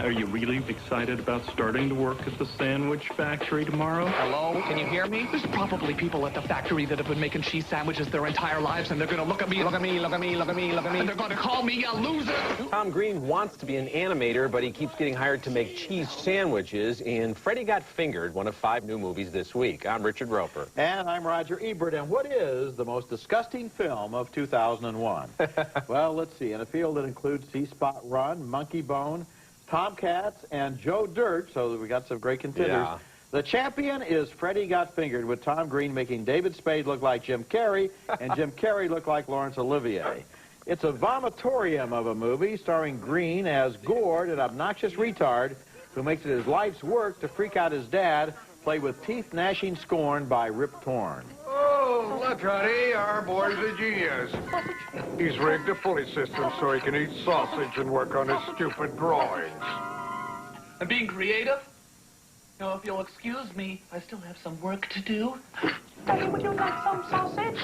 Are you really excited about starting to work at the sandwich factory tomorrow? Hello? Can you hear me? There's probably people at the factory that have been making cheese sandwiches their entire lives, and they're going to look at me, and they're going to call me a loser. Tom Green wants to be an animator, but he keeps getting hired to make cheese sandwiches in Freddy Got Fingered, one of 5 new movies this week. I'm Richard Roeper. And I'm Roger Ebert. And what is the most disgusting film of 2001? Well, let's see. In a field that includes T-Spot Run, Monkey Bone, Tomcats, and Joe Dirt, so we got some great contenders. Yeah. The champion is Freddy Got Fingered, with Tom Green making David Spade look like Jim Carrey and Jim Carrey look like Laurence Olivier. It's a vomitorium of a movie starring Green as Gord, an obnoxious retard who makes it his life's work to freak out his dad, played with teeth-gnashing scorn by Rip Torn. Oh, look, honey, our boy's a genius. He's rigged a pulley system so he can eat sausage and work on his stupid drawings. I'm being creative? Now, if you'll excuse me, I still have some work to do. Daddy, would you like some sausage?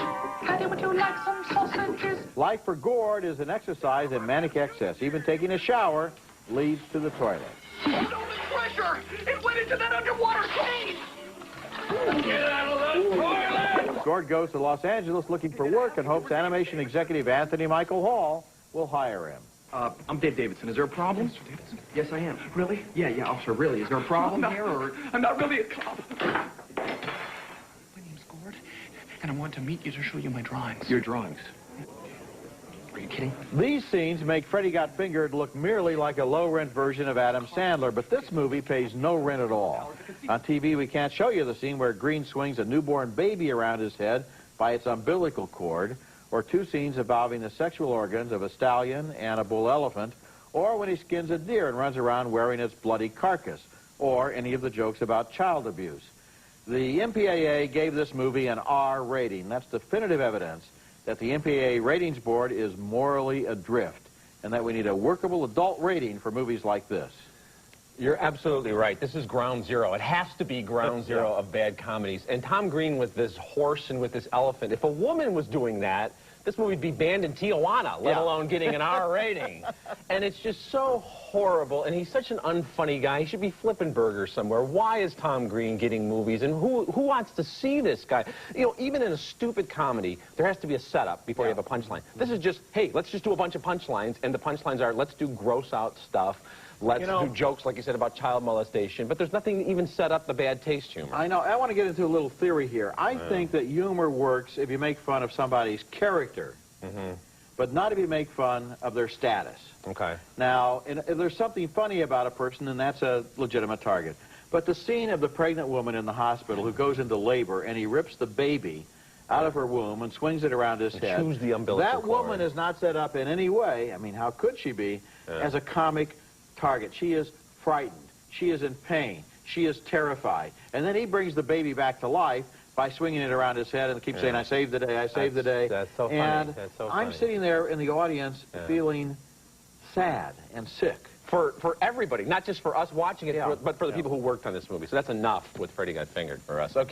Daddy, would you like some sausages? Life for Gord is an exercise in manic excess. Even taking a shower leads to the toilet. Oh, no, the pressure! It went into that underwater cave! Get out of the toilet! Gord goes to Los Angeles looking for work and hopes animation executive Anthony Michael Hall will hire him. I'm Dave Davidson. Is there a problem? Mr. Davidson? Yes, I am. Really? Yeah, officer, really. Is there a problem here, or...? I'm not really a cop. My name's Gord, and I want to meet you to show you my drawings. Your drawings? Are you kidding? These scenes make Freddy Got Fingered look merely like a low-rent version of Adam Sandler, but this movie pays no rent at all. On TV, we can't show you the scene where Green swings a newborn baby around his head by its umbilical cord, or 2 scenes involving the sexual organs of a stallion and a bull elephant, or when he skins a deer and runs around wearing its bloody carcass, or any of the jokes about child abuse. The MPAA gave this movie an R rating. That's definitive evidence that the MPAA ratings board is morally adrift, and that we need a workable adult rating for movies like this. You're absolutely right. This is ground zero. It has to be ground zero of bad comedies. And Tom Green with this horse and with this elephant, if a woman was doing that, this movie would be banned in Tijuana, let alone getting an R rating. And it's just so horrible, and he's such an unfunny guy. He should be flipping burgers somewhere. Why is Tom Green getting movies, and who wants to see this guy? You know, even in a stupid comedy, there has to be a setup before you have a punchline. This is just, hey, let's just do a bunch of punchlines, and the punchlines are, let's do gross-out stuff. Let's do jokes, like you said, about child molestation, but there's nothing to even set up the bad taste humor. I know. I want to get into a little theory here. I think that humor works if you make fun of somebody's character, but not if you make fun of their status. Okay. Now, if there's something funny about a person, then that's a legitimate target. But the scene of the pregnant woman in the hospital who goes into labor and he rips the baby out of her womb and swings it around his head. Chews the umbilical cord. That woman is not set up in any way, I mean, how could she be, as a comic target. She is frightened. She is in pain. She is terrified. And then he brings the baby back to life by swinging it around his head and keeps saying, I saved the day, I saved the day. That's so funny. And that's so I'm funny. sitting there in the audience feeling sad and sick. For everybody, not just for us watching it, but for the people who worked on this movie. So that's enough with Freddy Got Fingered for us. Okay.